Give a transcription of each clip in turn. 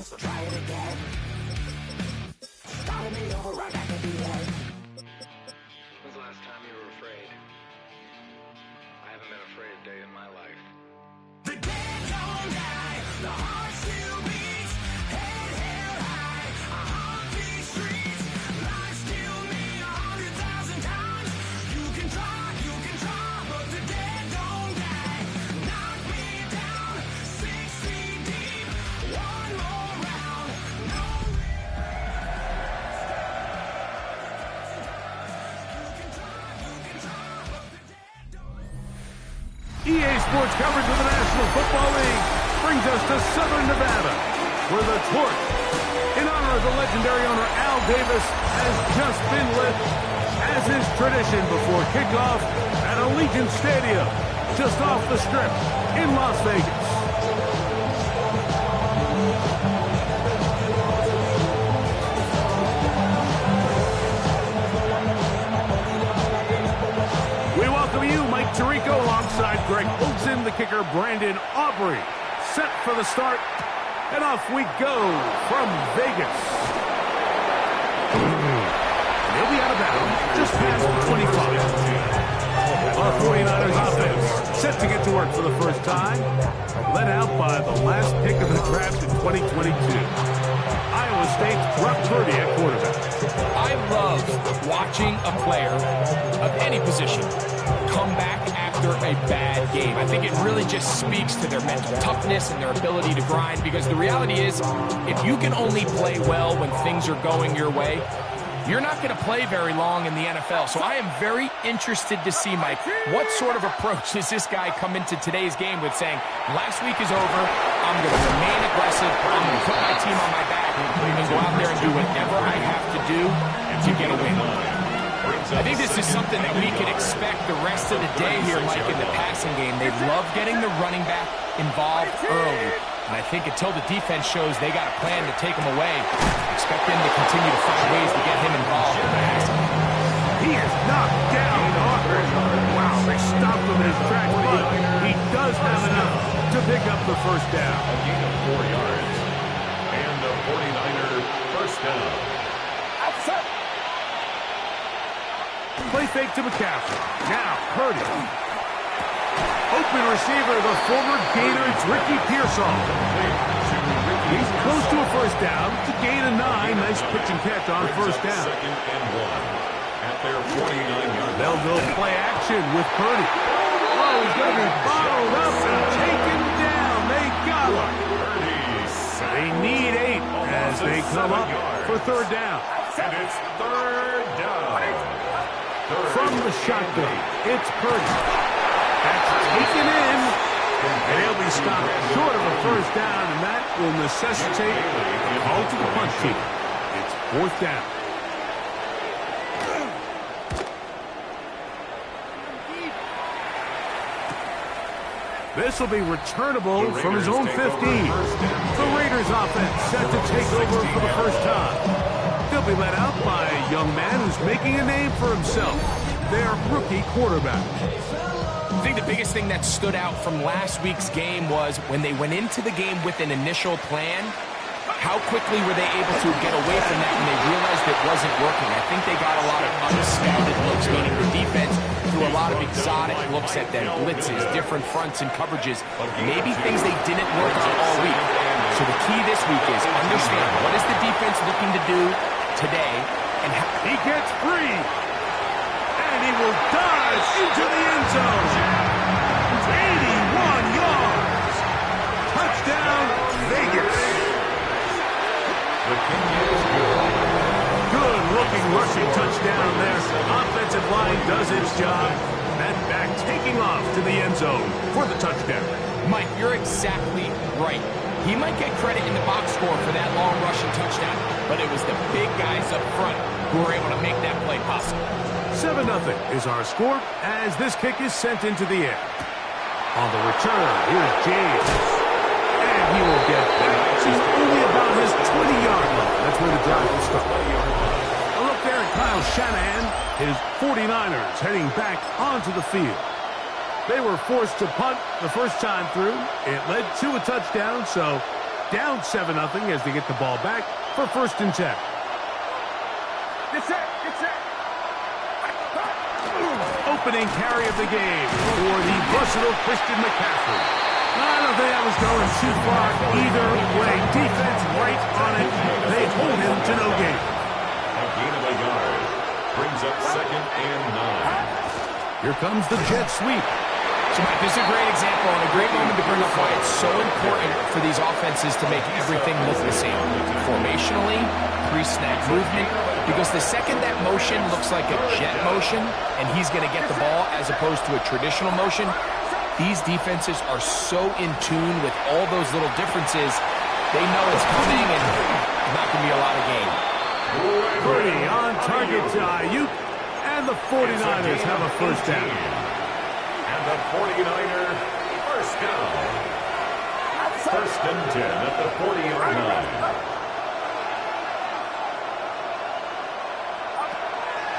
so try it again. Calling me over right back at the end. When's the last time you were afraid? I haven't been afraid a day in my life. The dead don't die, the heart still beats, head held high, I haunt these streets, life still me 100,000 times. You can try, but the dead don't die. Knock me down, 6 feet deep, one more round, no EA Sports coverage of the National Football League brings us to Southern Nevada, where the torch, in honor of the legendary owner Al Davis, has just been lit, as is tradition before kickoff at Allegiant Stadium, just off the Strip in Las Vegas. We welcome you, Mike Tirico, alongside Greg Olson, the kicker, Brandon Aubrey. Set for the start, and off we go from Vegas. He'll be out of bounds, just past 25. Our 49ers offense set to get to work for the first time, led out by the last pick of the draft in 2022. Iowa State's Brock Purdy at quarterback. I love watching a player of any position come back after a bad game. I think it really just speaks to their mental toughness and their ability to grind, because the reality is, if you can only play well when things are going your way, you're not going to play very long in the NFL. So I am very interested to see, Mike, what sort of approach does this guy come into today's game with, saying, last week is over, I'm going to remain aggressive, I'm going to put my team on my back, and go out there and do whatever I have to do to get a win. I think this is something that we could expect the rest of the day here, Mike, in the passing game. They love getting the running back involved early. And I think until the defense shows they got a plan to take him away, expect them to continue to find ways to get him involved in the passing game. He is knocked down hard. Wow, they stopped him in his tracks, but he does have enough to pick up the first down. A gain of 4 yards. And the 49er first down. Play fake to McCaffrey. Now, Purdy. Open receiver, the former Gator, it's Ricky Pearsall. He's close to a first down. It's a gain of 9. Nice pitch and catch on first down. Second and 1 at their 49-yard. They'll go play action with Purdy. Oh, he's going to be bottled up and taken down. They got him. They need 8 as they come up for third down. And it's third down. From the shotgun, it's Purdy. That's taken in, and he'll be stopped short of a first down, and that will necessitate a call to the punt team. It's fourth down. This will be returnable from his own 15. The Raiders offense set to take over for the first time. They'll be led out by a young man who's making a name for himself, their rookie quarterback. I think the biggest thing that stood out from last week's game was when they went into the game with an initial plan, how quickly were they able to get away from that when they realized it wasn't working. I think they got a lot of unscouted looks, meaning the defense threw a lot of exotic looks at them, blitzes, different fronts and coverages, maybe things they didn't work on all week. So the key this week is understand what is the defense looking to do today, and how he gets free, and he will dive into the end zone. 81 yards. Touchdown, Vegas. The kick is good. Good looking rushing touchdown there. Offensive line does its job. That back taking off to the end zone for the touchdown. Mike, you're exactly right. He might get credit in the box score for that long rushing touchdown, but it was the big guys up front who were able to make that play possible. 7-0 is our score as this kick is sent into the air. On the return, here's James. And he will get back to only about his 20-yard line. That's where the drive will start. A look there at Kyle Shanahan. His 49ers heading back onto the field. They were forced to punt the first time through. It led to a touchdown, so down 7-0 as they get the ball back for 1st and 10. Get set. Opening carry of the game for the versatile Christian McCaffrey. I don't think that was going too far either way. Defense right on it. They hold him to no gain. A gain of a yard. Brings up 2nd and 9. Here comes the jet sweep. So, Mike, this is a great example and a great moment to bring up why it's so important for these offenses to make everything look the same. Formationally, pre-snap movement, because the second that motion looks like a jet motion and he's going to get the ball as opposed to a traditional motion, these defenses are so in tune with all those little differences, they know it's coming and there's not going to be a lot of gain. Purdy on target to Ayuk, and the 49ers have a 1st down. And the 49er 1st down. 1st and 10 at the 40-yard line.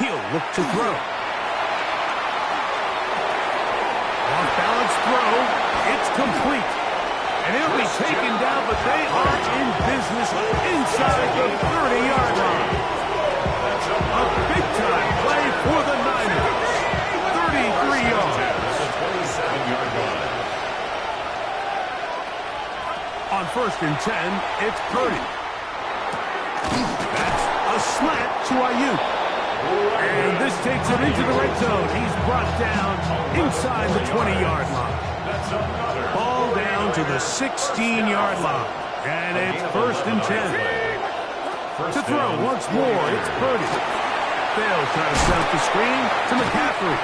He'll look to throw. Off-balance throw. It's complete. And he'll be taken down, but they are in business inside the 30-yard line. A big-time play for the Niners. 33 yards. At the 27-yard line. On 1st and 10, it's Purdy. That's a slant to Ayuk. And this takes him into the red zone. He's brought down inside the 20-yard line. Ball down to the 16-yard line. And it's 1st and 10. To throw once more, it's Purdy. They'll try to set up the screen to McCaffrey.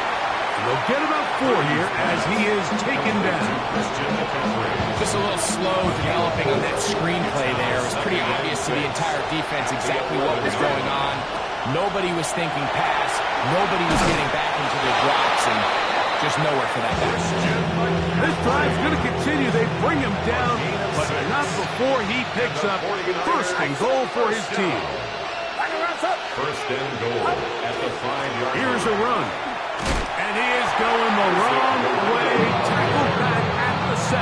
They'll get about 4 here as he is taken down. Just a little slow developing on that screenplay there. It was pretty obvious to the entire defense exactly what was going on. Nobody was thinking pass. Nobody was getting back into their drops, and just nowhere for that back. This drive's going to continue. They bring him down, but not before he picks up 1st and goal for his team. 1st and goal at the 5-yard line. Here's a run. And he is going the wrong way. Tackled back at the 7.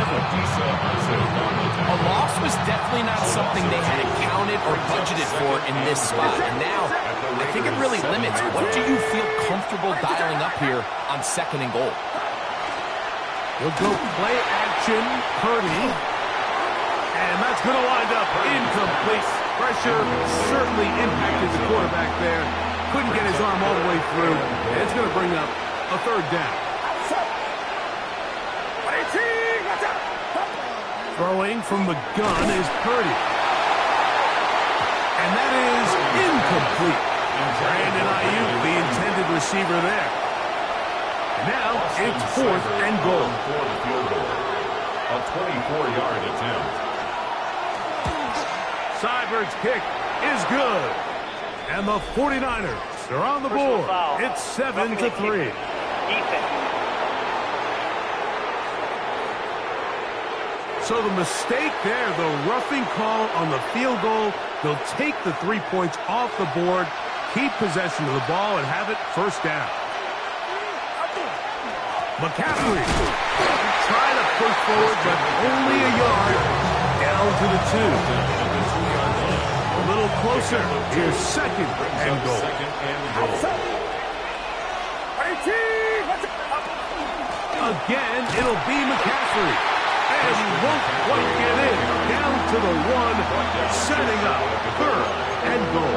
A loss was definitely not something they had accounted or budgeted for in this spot. And now, I think it really limits. What do you feel comfortable dialing up here on 2nd and goal? He'll go play action, Purdy. And that's going to wind up incomplete. Pressure certainly impacted the quarterback there. Couldn't get his arm all the way through. And it's going to bring up a 3rd down. Throwing from the gun is Purdy. And that is incomplete. Brandon Ayuk, the intended receiver there. And now it's 4th and goal. A 24-yard attempt. Seibert kick is good. And the 49ers are on the board. It's 7-3. So the mistake there, the roughing call on the field goal, they'll take the 3 points off the board, keep possession of the ball, and have it 1st down. McCaffrey trying to push forward, but only a yard down to the 2. A little closer. Here's 2nd and goal. Again, it'll be McCaffrey. And he won't quite get in. Down to the 1, setting up 3rd and goal.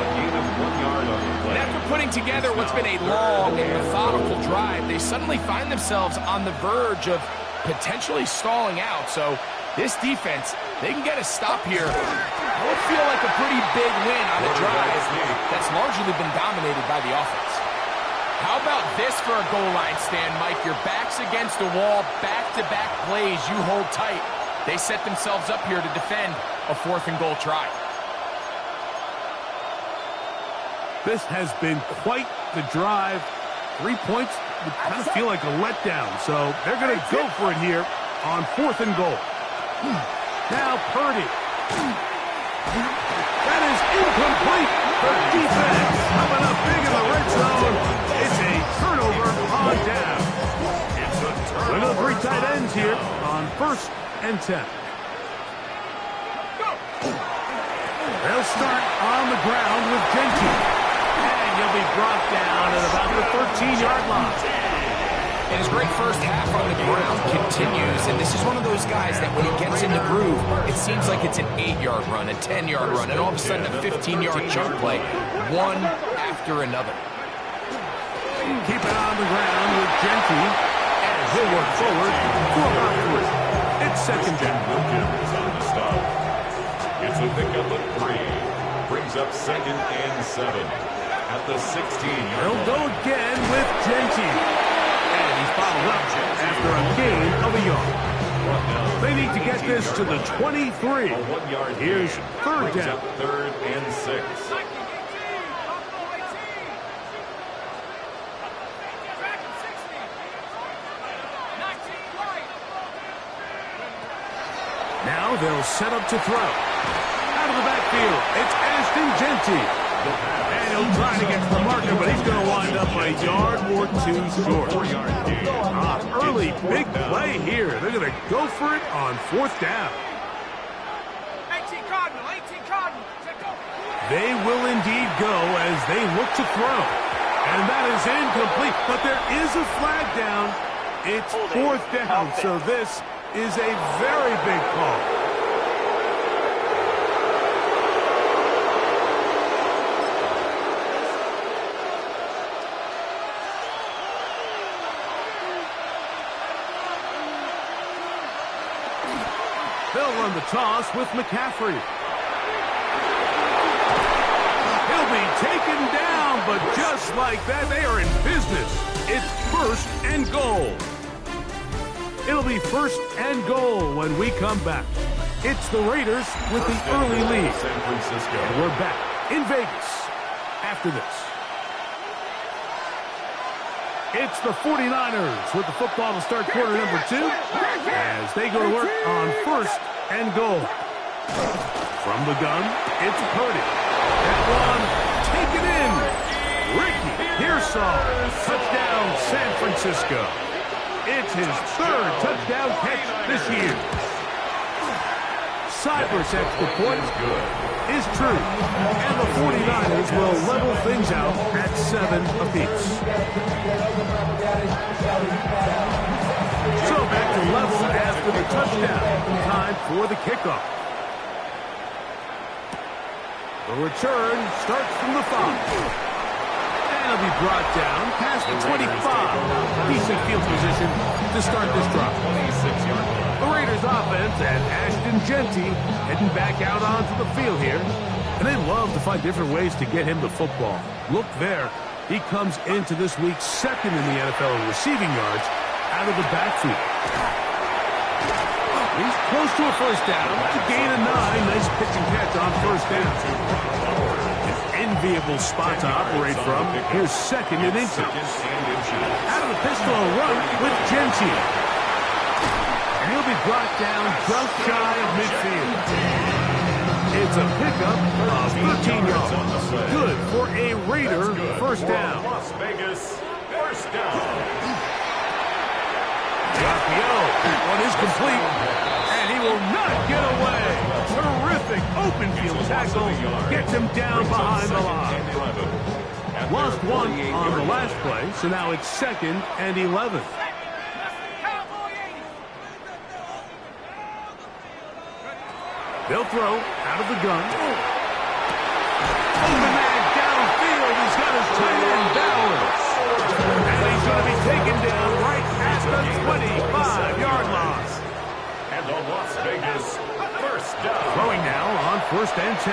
And after putting together what's been a long and methodical drive, they suddenly find themselves on the verge of potentially stalling out. So this defense, they can get a stop here. That would feel like a pretty big win on a drive that's largely been dominated by the offense. How about this for a goal line stand, Mike? Your back's against the wall, back-to-back plays, you hold tight. They set themselves up here to defend a 4th and goal try. This has been quite the drive. 3 points would kind of feel like a letdown, so they're going to go for it here on 4th and goal. Now Purdy. That is incomplete. The defense coming up big in the red zone. It's a turnover on down. We're going to 3 tight ends here on 1st and 10. start on the ground with Genty. And he'll be brought down at about the 13-yard line. And his great first half on the ground continues, and this is one of those guys that when he gets in the groove, it seems like it's an 8-yard run, a 10-yard run, and all of a sudden a 15-yard chunk play, one after another. Keep it on the ground with Genty, and he'll work forward for about 3. It's second down. Wilkins on the stop. It's a pickup of 3. Brings up 2nd and 7 at the 16-yard They'll line. go again with Genty. He's followed up after a gain of a yard. They need to get this to the 23. A 1-yard Here's gain. third Brings down. up 3rd and 6. Now they'll set up to throw. Out of the backfield, it's Ashton Genty. And he'll try to get to the marker, but he's going to wind up a yard or 2 short. Early big play here. They're going to go for it on 4th down. 18 Cardinal, 18 Cardinal. They will indeed go as they look to throw. And that is incomplete, but there is a flag down. It's 4th down, so this is a very big call. They'll run the toss with McCaffrey. He'll be taken down, but just like that, they are in business. It's 1st and goal. It'll be 1st and goal when we come back. It's the Raiders with the early lead. San Francisco. And we're back in Vegas after this. It's the 49ers with the football to start quarter number 2 as they go to work on 1st and goal. From the gun, it's Purdy. That one, take it in. Ricky Pearsall, touchdown San Francisco. It's his 3rd touchdown catch this year. Cypress extra point is true, and the 49ers will level things out at 7 apiece. So back to level after the touchdown. Time for the kickoff. The return starts from the 5. And it'll be brought down past the 25. Decent field position to start this drive. 26-yard line. The Raiders offense and Ashton Genty heading back out onto the field here. And they love to find different ways to get him the football. Look there. He comes into this week 2nd in the NFL in receiving yards out of the backfield. He's close to a 1st down. It's a gain of 9. Nice pitch and catch on 1st down. An enviable spot to operate from. Here's 2nd and inches. Out of the pistol run with Genty. And he'll be brought down just shy of midfield. It's a pickup of 13 yards. Good for a Raider 1st down. Las Vegas, 1st down. That one is complete, and he will not get away. Terrific open field tackle gets him down behind the line. Lost 1 on the last play, so now it's 2nd and 11. They'll throw out of the gun. Open man downfield. He's got his tight end Bowers. And he's going to be taken down right at the 25-yard line. And the Las Vegas 1st down. Throwing now on 1st and 10.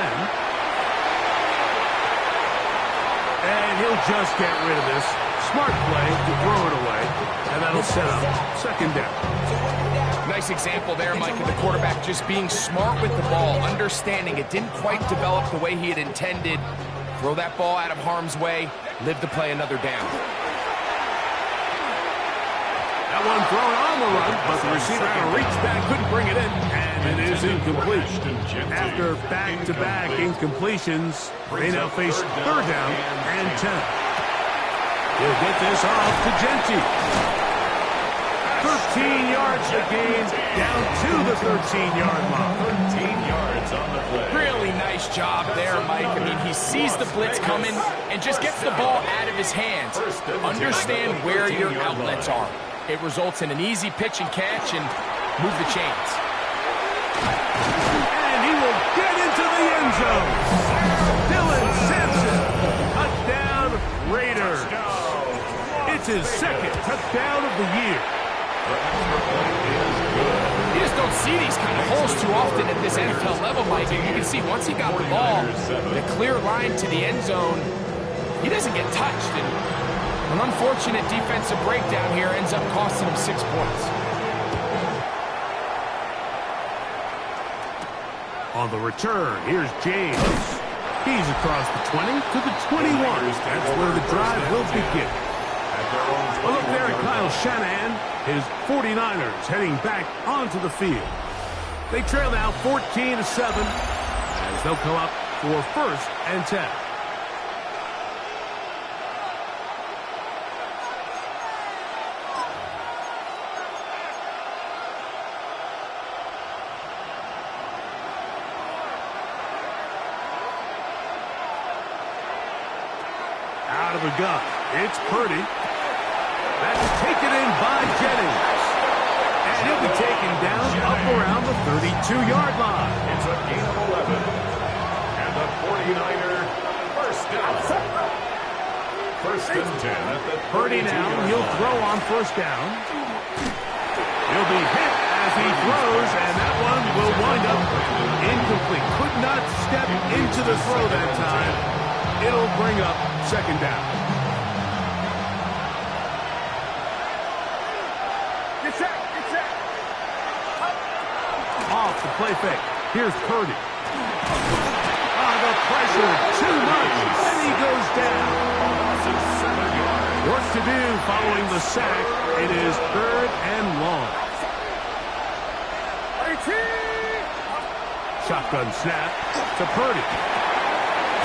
And he'll just get rid of this. Smart play to throw it away. And that'll set up 2nd down. Nice example there, Mike, of the quarterback just being smart with the ball, understanding it didn't quite develop the way he had intended. Throw that ball out of harm's way, live to play another down. That one thrown on the run, but the receiver had to reach back, couldn't bring it in, and it is incomplete. After back-to-back incompletions, they now face 3rd down and 10. He'll get this off to Genty. 13 yards to gain, down to the 13-yard line. 13 yards on the play. Really nice job there, Mike. I mean, he sees the blitz coming and just gets the ball out of his hands. Understand where your outlets are. It results in an easy pitch and catch and move the chains. And he will get into the end zone. Dylan Sampson, touchdown Raiders. It's his second touchdown of the year. You just don't see these kind of holes too often at this NFL level, Mike. And you can see once he got the ball, the clear line to the end zone, he doesn't get touched. And an unfortunate defensive breakdown here ends up costing him 6 points. On the return, here's James. He's across the 20 to the 21. That's where the drive will begin. A look there at Kyle Shanahan. His 49ers heading back onto the field. They trail now 14-7 as they'll come up for 1st and 10. Out of the gun, it's Purdy. That's taken in by Jennings. And he'll be taken down up around the 32-yard line. It's a gain of 11. And the 49er first down. 1st and 10 at the Purdy now, he'll throw on 1st down. He'll be hit as he throws, and that one will wind up incomplete. Could not step into the throw that time. It'll bring up 2nd down. Off the play fake. Here's Purdy. The pressure, too much, and he goes down. Work to do following the sack. It is 3rd and long. Shotgun snap to Purdy.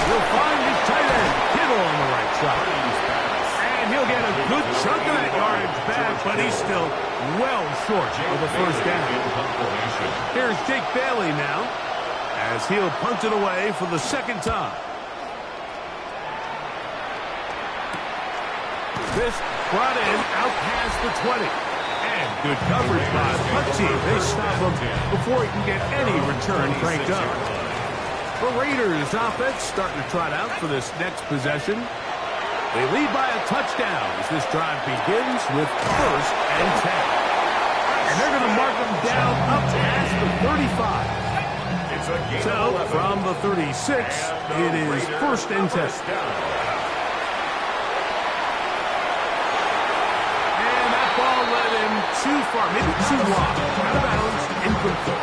He'll find his tight end, Kittle on the right side. And he'll get a good chunk of that yardage back, but he's still well short of the 1st down. Here's Jake Bailey now, as he'll punt it away for the 2nd time. This brought in out past the 20. And good coverage by the punt team. They stop him before he can get any return cranked up. The Raiders offense starting to trot out for this next possession. They lead by a touchdown as this drive begins with 1st and 10. And they're going to mark them down up past the 35. So from the 36, it is 1st and 10. And that ball led him too far, maybe too long. Out of bounds, incomplete.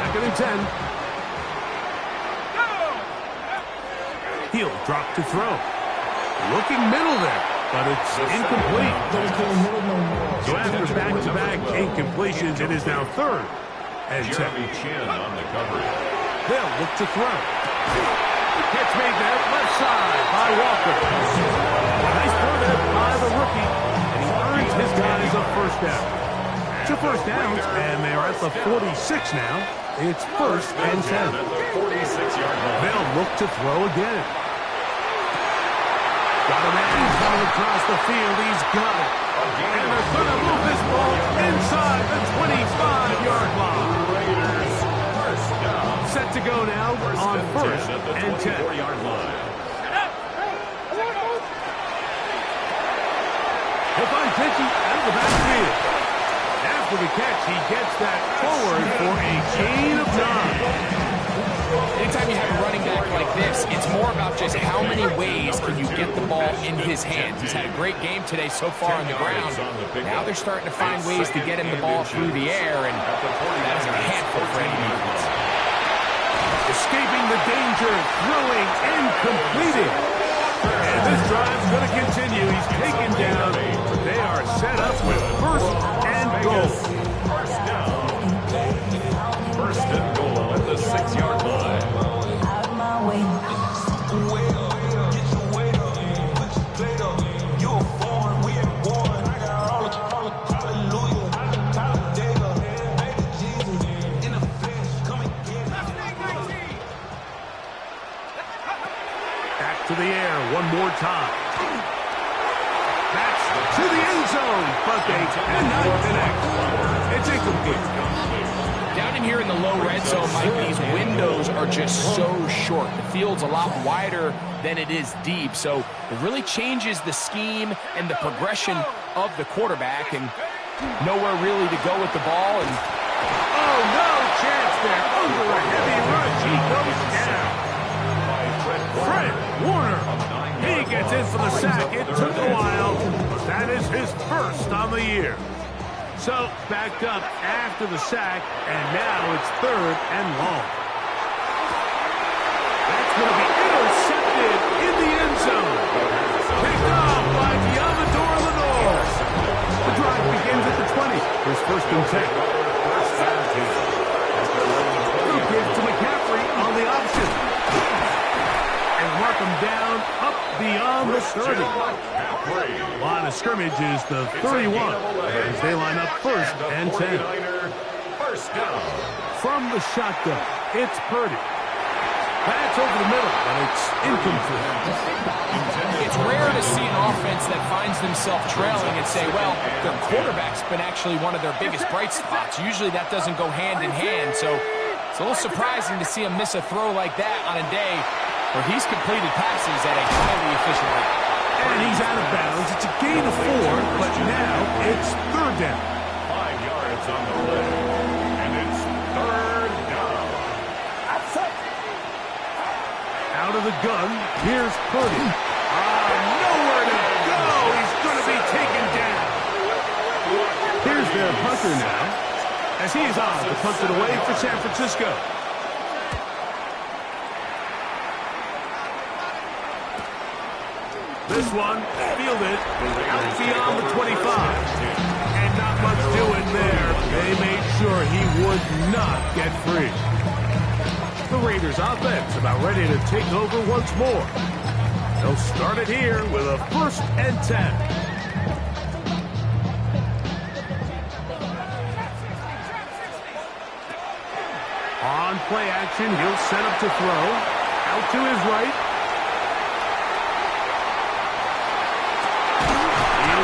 2nd and 10. He'll drop to throw. Looking middle there, but it's incomplete. So after back-to-back incompletions, it is now 3rd and 10. On the coverage. They'll look to throw. Catch made there, left side by Walker. Nice throw there by the rookie, and he earns his guys a 1st down. 2 first downs, and they are at the 46 now. It's 1st and 10. They'll look to throw again. Got a man coming across the field. He's got it. And they're going to move this ball inside the 25-yard line. Set to go now on 1st and 10. He'll find Pitchy out of the backfield. After the catch, he gets that forward for a gain of 9. Anytime you have a running back like this, it's more about just how many ways can you get the ball in his hands. He's had a great game today so far on the ground. Now they're starting to find ways to get him the ball through the air, and that is a handful for any defense. Escaping the danger, throwing and completing. And this drive's going to continue. He's taken down, but they are set up with 1st and goal. 1st and goal at the 6-yard line. one more time. That's to the end zone, but they cannot connect. It's incomplete. Down in here in the low red zone, Mike, these windows are just so short. The field's a lot wider than it is deep, so it really changes the scheme and the progression of the quarterback, and nowhere really to go with the ball. And oh, no chance there. Under a heavy rush, he goes down. Fred Warner, he gets in for the sack. It took a while, but that is his first on the year. So, backed up after the sack, and now it's 3rd and long. That's going to be intercepted in the end zone. Picked off by Diamador Lenore. The drive begins at the 20. Here's 1st and 10. He'll give to McCaffrey on the option. And mark him down up beyond the 30. Line of scrimmage is the 31 as they line up 1st and 10. From the shotgun, it's Purdy. That's over the middle, but it's incomplete. It's rare to see an offense that finds themselves trailing and say, well, their quarterback's been actually one of their biggest bright spots. Usually that doesn't go hand in hand, so it's a little surprising to see him miss a throw like that on a day where he's completed passes at a highly efficient rate. And he's out of bounds. It's a gain of 4, but now it's 3rd down. 5 yards on the play, and it's 3rd down. Out of the gun, here's Purdy. Nowhere to go. He's going to be taken down. Here's their punter now, as he's on to punt it away for San Francisco. This one fielded out beyond the 25. And not much doing there. They made sure he would not get free. The Raiders offense about ready to take over once more. They'll start it here with a 1st and 10. On play action, he'll set up to throw. Out to his right.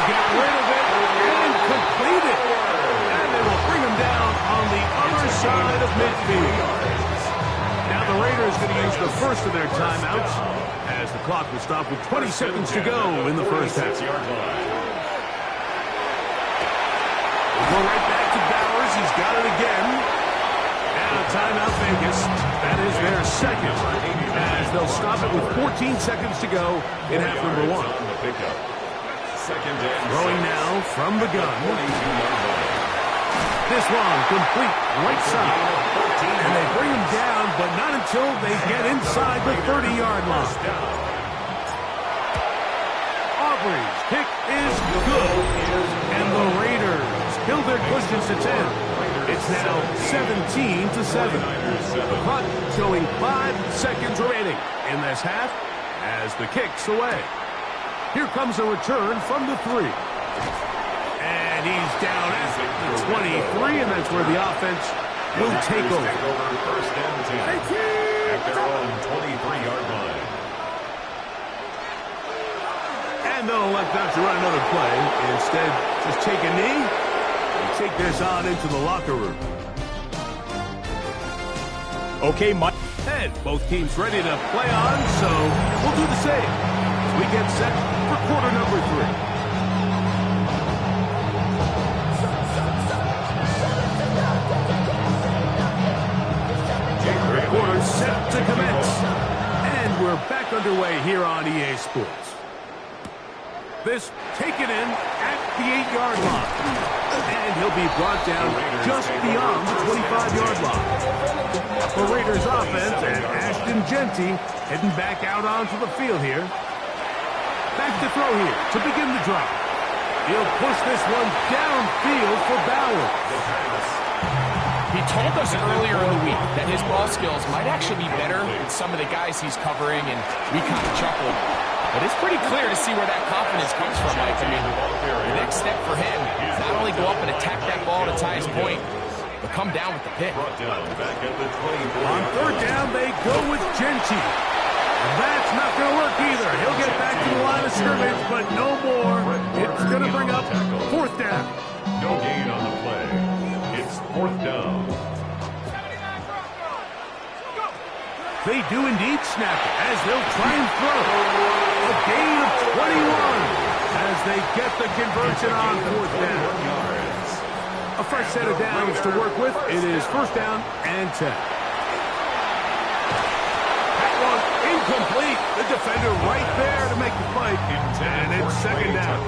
Get rid of it and complete it. And they will bring him down on the other side of midfield. Now the Raiders going to use the first of their timeouts as the clock will stop with 20 seconds to go in the first half. We'll go right back to Bowers. He's got it again. Now timeout Vegas. That is their second as they'll stop it with 14 seconds to go in half number 1. Throwing now from the gun. This one complete right side. And they bring him down, but not until they get inside the 30-yard line. Aubrey's kick is good. And the Raiders build their cushions to 10. It's now 17-7. The clock showing 5 seconds remaining in this half as the kick's away. Here comes a return from the 3. And he's down at the 23, and that's where the offense will take over. 1st and 10 at their own 23-yard line. And they'll elect not to run another play. Instead, just take a knee and take this on into the locker room. Okay, Mike. And both teams ready to play on, so we'll do the same. We get set for quarter number 3. Quarter set to commence. And we're back underway here on EA Sports. This taken in at the 8-yard line. And he'll be brought down just beyond the 25-yard line. The Raiders offense and Ashton Genty heading back out onto the field here. Back to throw here to begin the drive. He'll push this one downfield for Bowers. He told us earlier in the week that his ball skills might actually be better than some of the guys he's covering, and we kind of chuckled. But it's pretty clear to see where that confidence comes from, Mike. I mean, the next step for him is not only go up and attack that ball at its highest point, but come down with the pick. Brought down back at the 20. On 3rd down, they go with Genty. That's not going to work either. He'll get back to the line of scrimmage, but no more. It's going to bring up fourth down. No gain on the play. It's fourth down. They do indeed snap it as they'll try and throw. A gain of 21 as they get the conversion on fourth down. A fresh set of downs to work with. It is first down and 10. That one incomplete. The defender right there to make the play. And it's second down.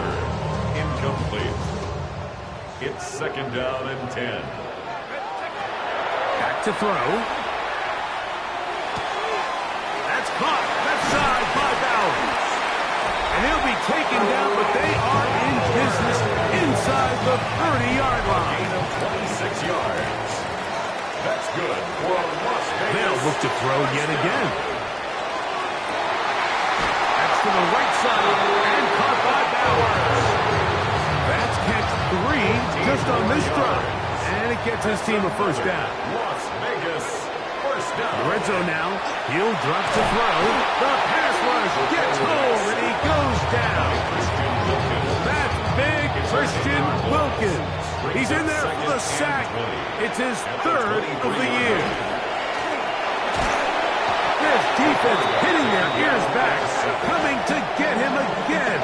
Incomplete. It's second down and 10. Back to throw. That's caught left side by Bowers. And he'll be taken down, but they are in business inside the 30-yard line. Gain of 26 yards. That's good for Las Vegas. They'll look to throw yet again. That's to the right side and caught by Bowers. That's catch 3 just on this drive. And it gets his team a first down. Las Vegas, first down. Red zone now. He'll drop to throw. The pass rush gets home, and he goes down. That's big Christian Wilkins. He's in there for the sack. It's his third of the year. This defense hitting their ears back, coming to get him again.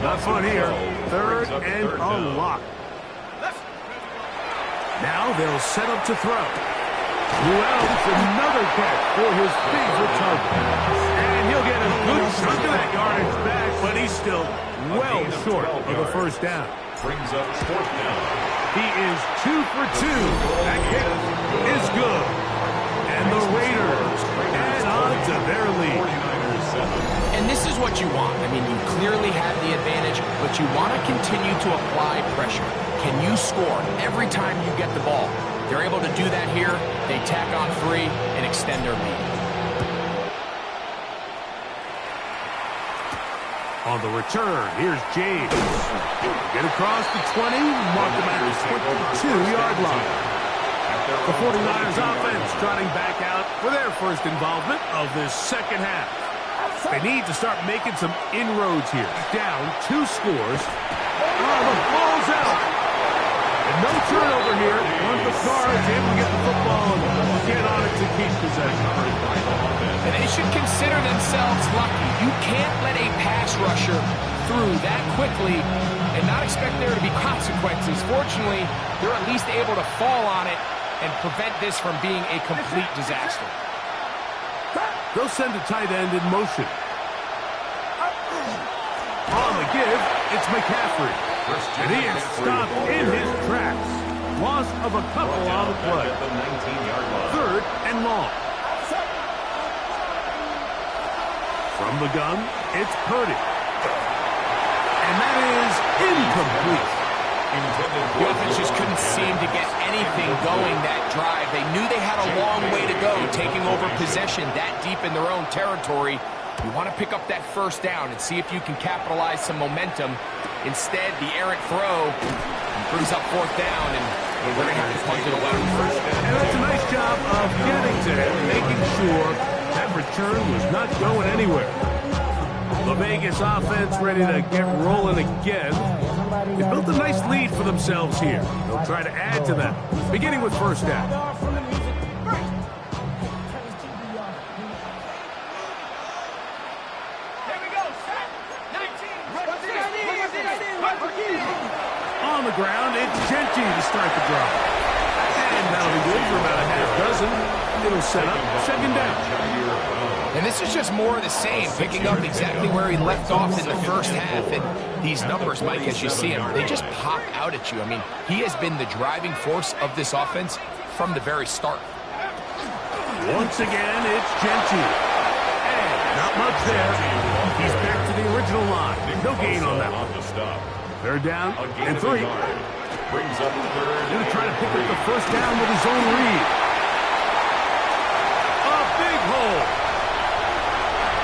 Not fun here. Third and a lot. Now they'll set up to throw. Wells, another catch for his favorite target. And he'll get a good chunk of that yardage back, but he's still well short of the first down. Brings up fourth down. He is 2 for 2. That kick is good. And the Raiders add on to their lead. 49ers 7. And this is what you want. I mean, you clearly have the advantage, but you want to continue to apply pressure. Can you score every time you get the ball? They're able to do that here. They tack on 3 and extend their lead. On the return, here's James. Get across the 20, mark him at the 22-yard line. The 49ers offense trotting back out for their first involvement of this second half. They need to start making some inroads here. Down 2 scores. Oh, the ball's out. And no turnover here. Once the Cards able to get the football and get on it to keep possession. And they should consider themselves lucky. You can't let a pass rusher through that quickly and not expect there to be consequences. Fortunately, they're at least able to fall on it and prevent this from being a complete disaster. They'll send a tight end in motion. On the give, it's McCaffrey. And he is stopped in his tracks. Loss of a couple on the play. At the 19-yard line. Third and long. From the gun, it's Purdy. And that is incomplete. The offense just couldn't seem to get anything going that drive. They knew they had a long way to go, taking over possession that deep in their own territory. You want to pick up that first down and see if you can capitalize some momentum. Instead, the errant throw brings up fourth down, and they're going to have to punt it away. And that's a nice job of getting to him, making sure that return was not going anywhere. The Vegas offense ready to get rolling again. They built a nice lead for themselves here. They'll try to add to that, beginning with first down. On the ground, it's Genty to start the drive. And that'll be good for about a half dozen. It'll set up second down. And this is just more of the same, picking up exactly where he left off in the first half. And these numbers, Mike, as you see him, they just pop out at you. I mean, he has been the driving force of this offense from the very start. Once again, it's Genty. And not much there. He's back to the original line. No gain on that one. Third down and 3. Brings up third. Going to try to pick up the first down with his own read. A big hole.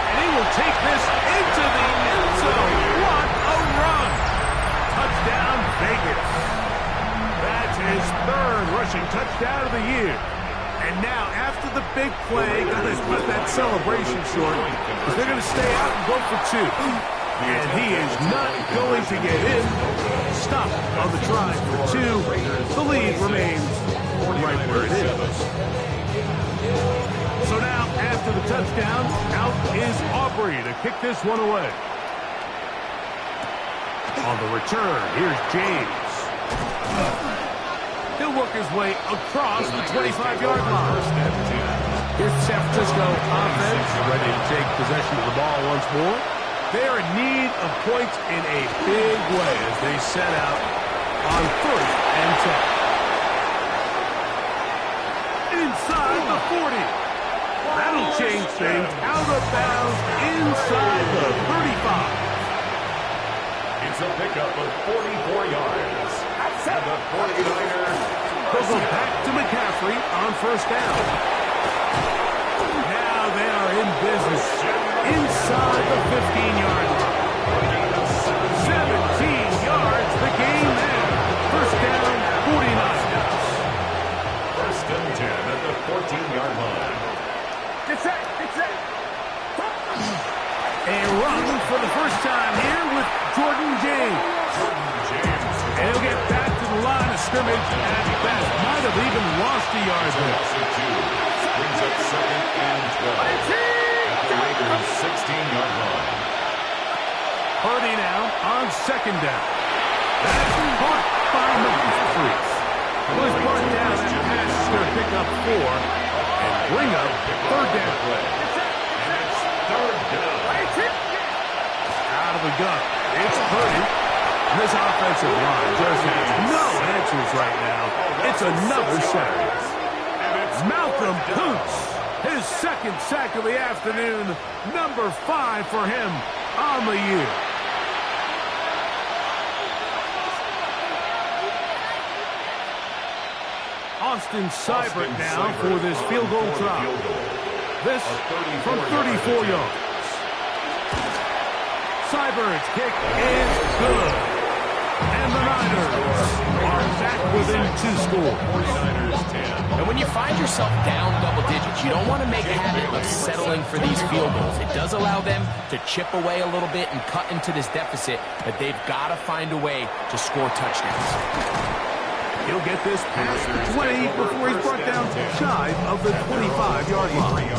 And he will take this into the end zone. What a run. Touchdown, Vegas. That's his third rushing touchdown of the year. And now, after the big play, going to cut that celebration short, because they're going to stay out and go for two. And he is not going to get in. Stop on the try for two. The lead remains right where it is. So now, after the touchdown, out is Aubrey to kick this one away. On the return, here's James. He'll work his way across the 25-yard line. Here's the San Francisco offense, ready to take possession of the ball once more. They're in need of points in a big way as they set out on 1st and 10. Inside the 40. That'll change things. Out of bounds inside the 35. It's a pickup of 44 yards. And the 49ers They'll go back to McCaffrey on 1st down. Now they are in business inside the 15-yard line. 17 yards, the gain there. 1st down, 49ers. 1st and 10 at the 14-yard line. Get set, get set. A run for the first time here with Jordan James. And he'll get back to the line of scrimmage at best. Might have even lost a yard there. Brings up 2nd and 12 at the Raiders' 16-yard line. Purdy now on 2nd down. That's caught by McCaffrey. Was brought down and pass is going to pick up 4 and bring up 3rd down. And it's 3rd down. Out of the gun. It's Purdy. This offensive line just has no answers right now. It's another sack. Malcolm Hoots, his 2nd sack of the afternoon, number 5 for him on the year. Austin Seibert now for this field goal try. This from 34 yards. Seibert's kick is good. And the Niners are back within 2 scores. And when you find yourself down double digits, you don't want to make a habit of settling for these field goals. It does allow them to chip away a little bit and cut into this deficit, but they've got to find a way to score touchdowns. He'll get this past the 20 before he's brought down shy of the 25-yard line.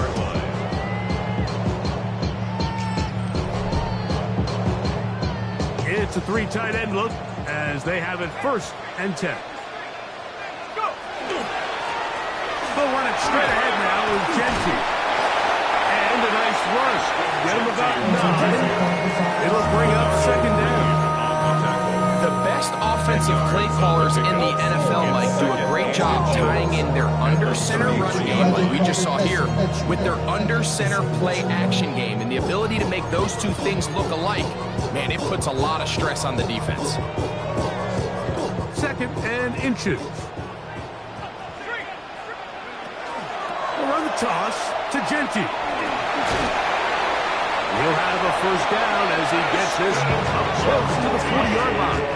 It's a 3 tight end look as they have it 1st and 10. They'll run it straight ahead now with Genty. And a nice rush. Get him about 9. It'll bring up 2nd down. The best offensive play callers in the NFL, Mike, do a great job tying in their under-center run game, like we just saw here, with their under-center play action game. And the ability to make those two things look alike, man, it puts a lot of stress on the defense. 2nd and inches. We'll run the toss to Genty. He'll have a 1st down as he gets this up close to the 40-yard line.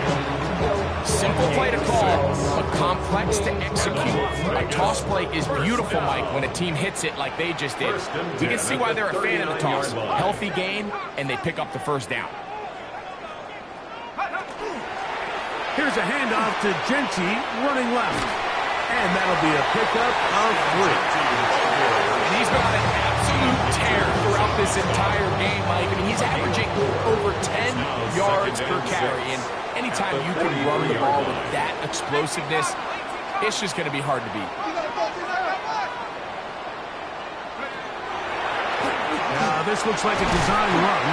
Simple play to call, but complex to execute. A toss play is beautiful, Mike, when a team hits it like they just did. You can see why they're a fan of the toss. Healthy gain, and they pick up the 1st down. Here's a handoff to Genty running left. And that'll be a pickup of 3. And he's been on an absolute tear throughout this entire game, Mike. I mean, he's averaging over 10 yards per carry. And anytime you can run the ball with that explosiveness, it's just going to be hard to beat. Now, this looks like a design run,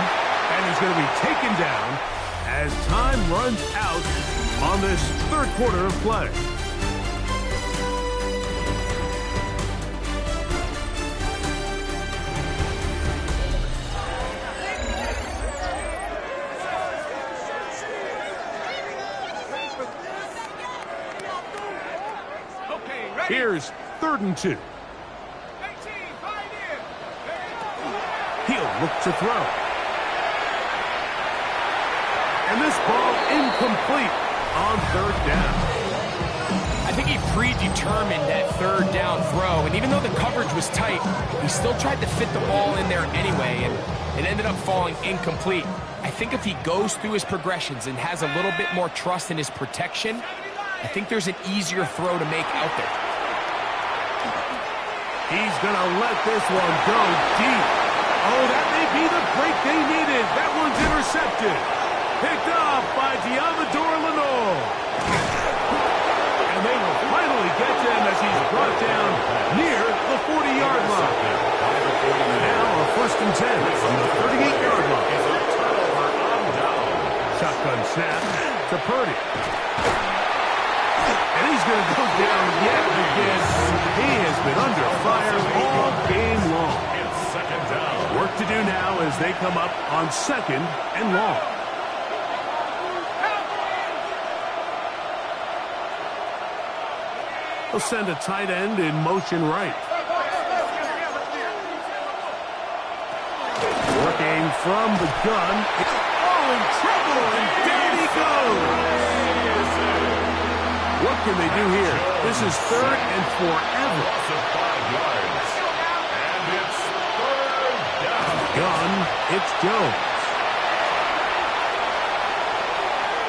and he's going to be taken down as time runs out on this 3rd quarter of play. Here's 3rd and 2. He'll look to throw. And this ball incomplete on 3rd down. I I think he predetermined that third down throw, and even though the coverage was tight, he still tried to fit the ball in there anyway, and it ended up falling incomplete. I think if he goes through his progressions and has a little bit more trust in his protection, I think there's an easier throw to make out there. He's going to let this one go deep. Oh, that may be the break they needed. That one's intercepted. Picked up by Diamador Lenore. And they will finally get him as he's brought down near the 40-yard line. Now a 1st and 10 from the 38-yard line. Shotgun snap to Purdy. And he's going to go down yet again. He has been under fire all game long. Work to do now as they come up on 2nd and long. They'll send a tight end in motion right. Working from the gun. Oh, in trouble, and down he goes. What can they do here? This is 3rd and forever. And it's 3rd down. Gun, it's Jones.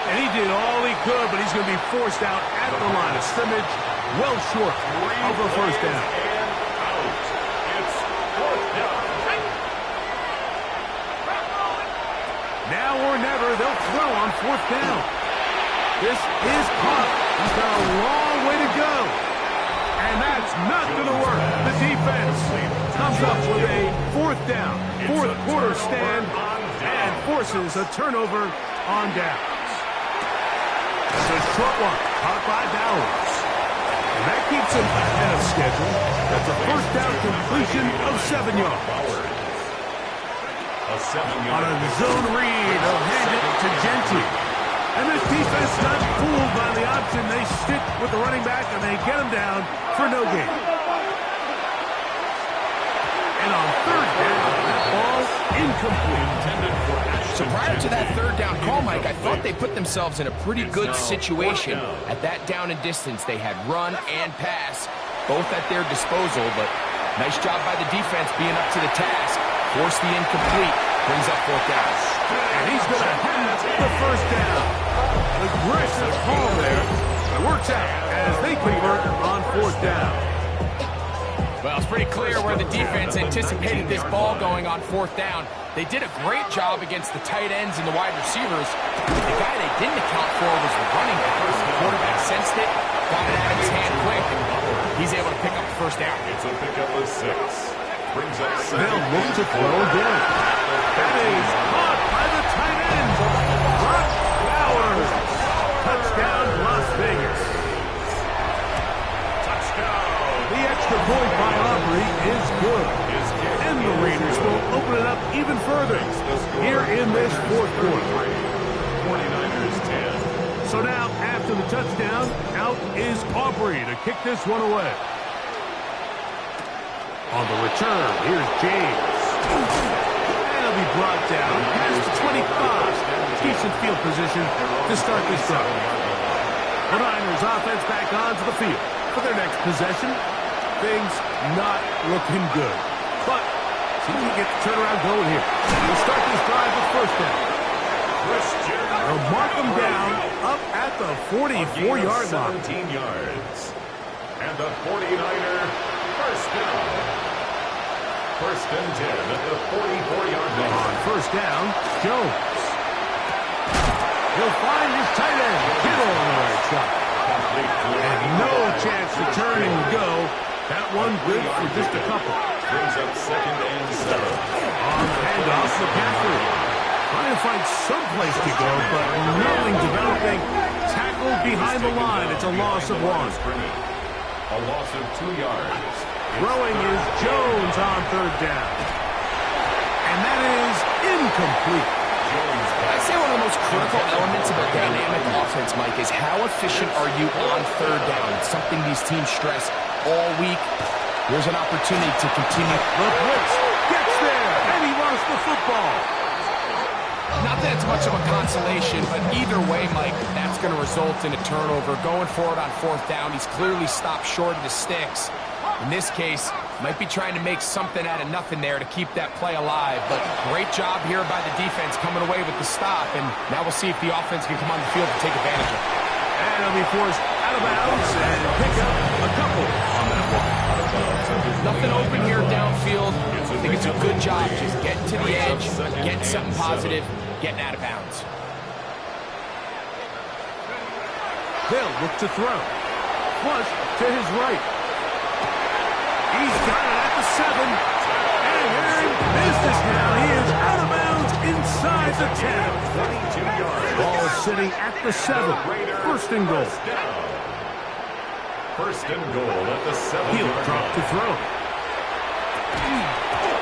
And he did all he could, but he's going to be forced out at the line of scrimmage, well short of the 1st down. It's 4th down. Now or never, they'll throw on 4th down. This is caught. He's got a long way to go. And that's not going to work. The defense comes up with a 4th down, 4th quarter stand, and forces a turnover on downs. It's a short one, caught by Bowers. And that keeps him ahead of schedule. That's a 1st down completion of 7 yards. On a zone read, they'll hand it to Genty. And this defense not fooled by the option. They stick with the running back, and they get him down for no gain. And on 3rd down, that ball incomplete. So prior to that 3rd down call, Mike, I thought they put themselves in a pretty good situation. At that down and distance, they had run and pass, both at their disposal, but nice job by the defense being up to the task. Force the incomplete, brings up 4th down. And he's going to have the 1st down. Aggressive call there. It works out as they convert on 4th down. Well, it's pretty clear where the defense anticipated this ball going on 4th down. They did a great job against the tight ends and the wide receivers. The guy they didn't account for was the running back. The quarterback sensed it, got it out of his hand quick, and he's able to pick up the 1st down. It's a pickup of 6. Brings up 7. They'll look to throw again. That is caught by the tight end. Brock Bowers. Touchdown, Las Vegas. Touchdown. The extra point by Aubrey is good. And the Raiders will open it up even further here in this 4th quarter. 49ers 10. So now, after the touchdown, out is Aubrey to kick this one away. On the return, here's James. And he'll be brought down past the 25. Decent field position to start this drive. The Niners offense back onto the field for their next possession. Things not looking good. But see if we get the turnaround going here. We'll start this drive with 1st down. They'll mark them down up at the 44-yard line. 17 yards. And the 49er 1st down. 1st and 10 at the 44-yard line. On 1st down, Jones. He'll find his tight end, Kittle on the right side. And no chance to turn and go. That one good for just a couple. Brings up 2nd and 7. On the handoff, McCaffrey. Trying to find some place to go, but nothing developing. Tackled behind the line. It's a loss of 1. A loss of 2 yards. Throwing is Jones on 3rd down. And that is incomplete. I'd say one of the most critical elements of a dynamic offense, Mike, is how efficient are you on 3rd down? It's something these teams stress all week. There's an opportunity to continue. The blitz gets there, and he runs the football. Not that it's much of a consolation, but either way, Mike, that's going to result in a turnover. Going forward on 4th down, he's clearly stopped short of the sticks. In this case, might be trying to make something out of nothing there to keep that play alive. But great job here by the defense coming away with the stop. And now we'll see if the offense can come on the field to take advantage of it. And he'll be forced out of bounds and pick up a couple on that one. Nothing open here downfield. I think it's a good job just getting to the edge, getting something positive, getting out of bounds. They'll look to throw. Flush to his right. He's got it at the 7. And they're in business now. He is out of bounds inside the 10. 22 yards. Ball sitting at the 7. 1st and goal. 1st and goal at the 7. He'll drop to throw.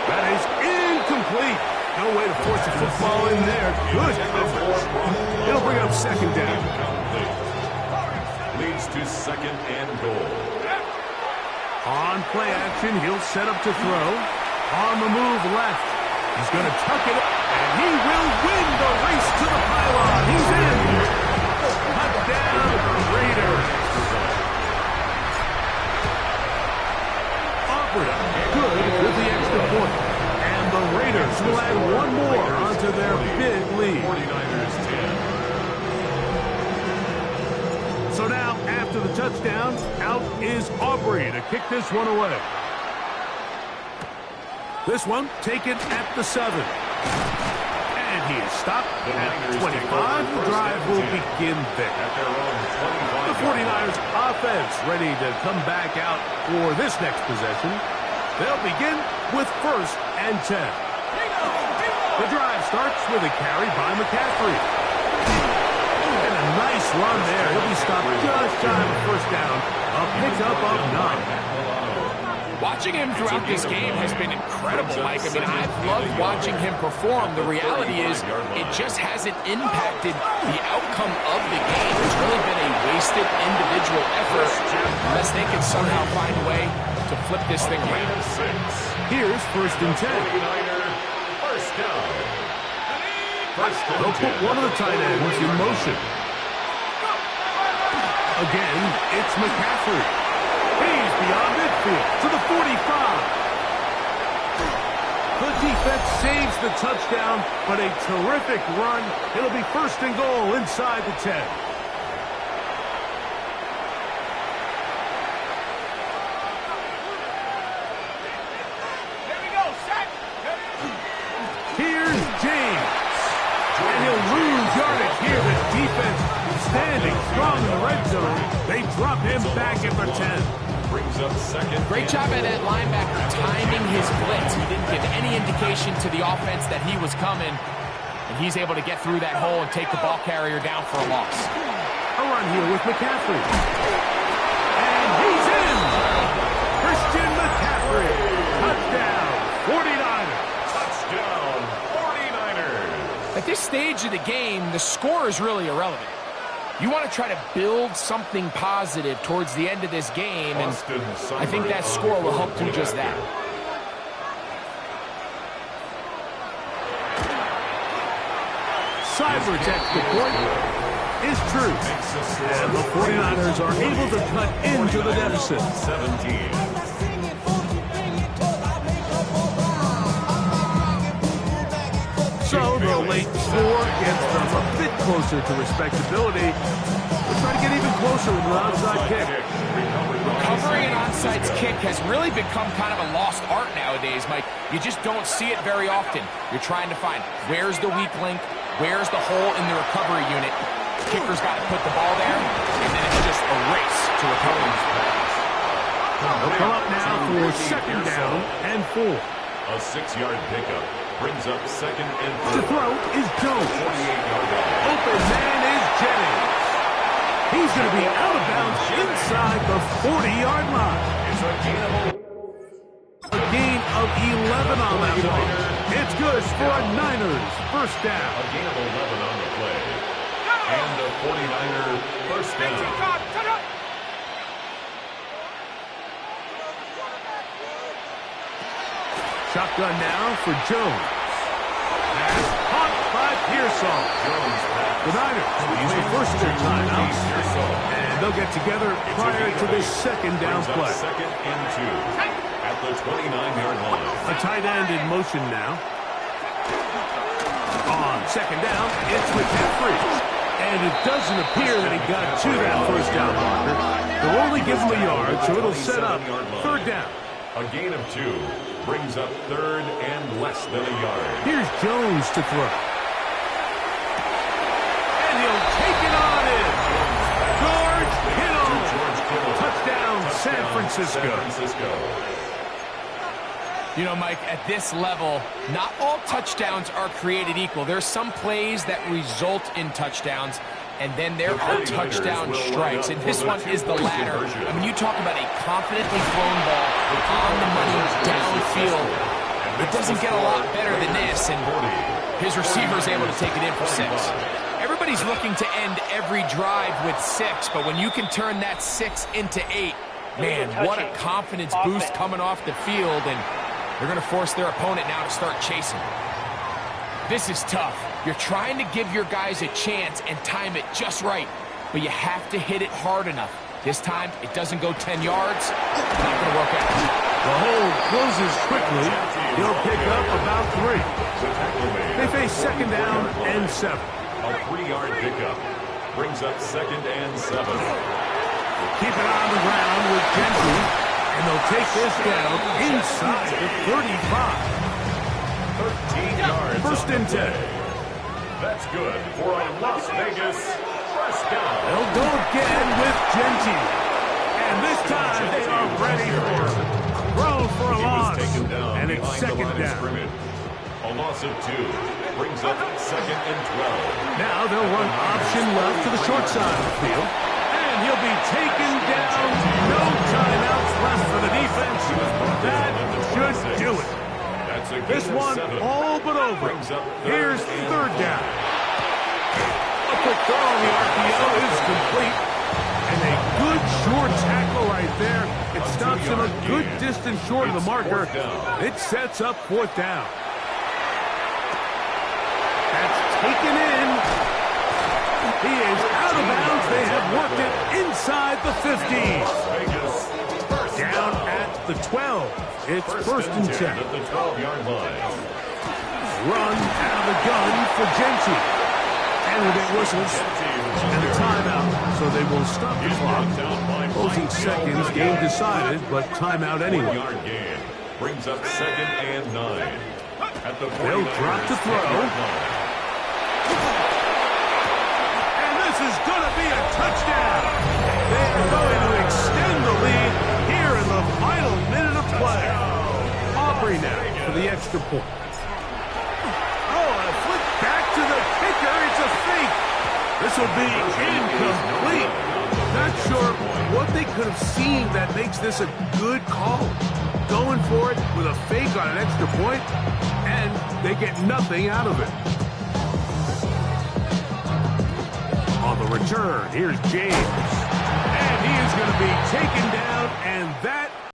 That is incomplete. No way to force a football in there. Good coverage. It'll bring up 2nd down. Leads to 2nd and goal. On play action, he'll set up to throw. On the move left. He's going to tuck it up, and he will win the race to the pylon. He's in. Touchdown, Raiders. Opera, good with the extra point. And the Raiders will add one more onto their big lead. 49ers 10. So now, after the touchdown, out is Aubrey to kick this one away. This one taken at the 7. And he is stopped at 25. The drive will begin there. The 49ers offense ready to come back out for this next possession. They'll begin with 1st and 10. The drive starts with a carry by McCaffrey. And a nice run there. He'll be stopped just shy of 1st down. A pickup of 9. Watching him throughout this game has been incredible, Mike. I mean, I've loved watching him perform. The reality is it just hasn't impacted the outcome of the game. It's really been a wasted individual effort unless they can somehow find a way to flip this thing around. Here's 1st and 10. 1st down. They'll put one of the tight ends in motion. Again, it's McCaffrey. He's beyond midfield to the 45. The defense saves the touchdown, but a terrific run. It'll be 1st and goal inside the 10. Here's James. And he'll lose yardage here. The defense standing strong in the red zone. They drop him back at the 10. Brings up 2nd. Great job by that linebacker timing his blitz. He didn't give any indication to the offense that he was coming. And he's able to get through that hole and take the ball carrier down for a loss. A run here with McCaffrey. And he's in. Christian McCaffrey. Touchdown. 49ers. Touchdown. 49ers. At this stage of the game, the score is really irrelevant. You want to try to build something positive towards the end of this game, and I think that score will help do just that. Cyber's extra point is true. And the 49ers are able to cut into the deficit. 17. So the late score gets them a bit closer to respectability. We'll try to get even closer with an onside kick. Recovering an onside kick has really become kind of a lost art nowadays, Mike. You just don't see it very often. You're trying to find where's the weak link, where's the hole in the recovery unit. The kicker's got to put the ball there, and then it's just a race to recover. They'll come up now for 2nd down and 4. A 6-yard pickup brings up 2nd and 4. To throw is Jones. 48-yard line. Open man is Jennings. He's going to be out of bounds inside the 40-yard line. It's a gain of 11 on that one. It's good for a Niners 1st down. A gain of 11 on the play. And a 49er 1st down. Shotgun now for Jones. Pass caught by Pearsall. The Niners use the first of their timeouts, and they'll get together prior to this second down play. Second and 2 at the 29-yard line. A tight end in motion now. On second down, it's McCaffrey. And it doesn't appear that he got to that first down marker. They'll only give him a yard, so it'll set up third down. A gain of 2 brings up third and less than a yard. Here's Jones to throw. And he'll take it on in. George Kittle. Touchdown, San Francisco. You know, Mike, at this level, not all touchdowns are created equal. There's some plays that result in touchdowns, and then there are touchdown strikes. And this one is the latter. I mean, you talk about a confidently thrown ball on the money downfield. It doesn't get a lot better than this, and his receiver is able to take it in for 6. Everybody's looking to end every drive with 6, but when you can turn that 6 into 8, man, what a confidence boost coming off the field, and they're going to force their opponent now to start chasing. This is tough. You're trying to give your guys a chance and time it just right, but you have to hit it hard enough. This time, it doesn't go 10 yards. Not going to work out. The hold closes quickly. He'll pick up about 3. They face second down and 7. A 3-yard pickup brings up second and 7. Keep it on the ground with Gentry. And they'll take this down inside the 35. 13 yards. First and 10. That's good for a Las Vegas first down. They'll go again with Gentry. And this time they are ready for it. Thrown for a loss. And it's second down. A loss of 2 brings up second and 12. Now they'll run option left to the short side of the field. And he'll be taken down. No timeouts left for the defense. That should do it. This one all but over. Here's third down. A quick throw on the RPO is complete. And a good short tackle right there. It stops him a good distance short of the marker. It sets up fourth down. That's taken in. He is out of bounds. They have worked it inside the 15. Down at the 12. It's first and 10. At the 12-yard line. Run out of the gun for Gentry. And we'll get whistles and a timeout. So they will stop the clock. Closing seconds, game decided, but timeout anyway. 1-yard gain brings up second and 9. At the They'll drop to throw. And this is going to be a touchdown. They are going to extend the lead here in the final minute of play. Aubrey now for the extra point. Oh, and a flick back to the kicker. It's a fake. This will be incomplete. Not sure what they could have seen that makes this a good call. Going for it with a fake on an extra point, and they get nothing out of it. On the return, here's James. And he is going to be taken down, and that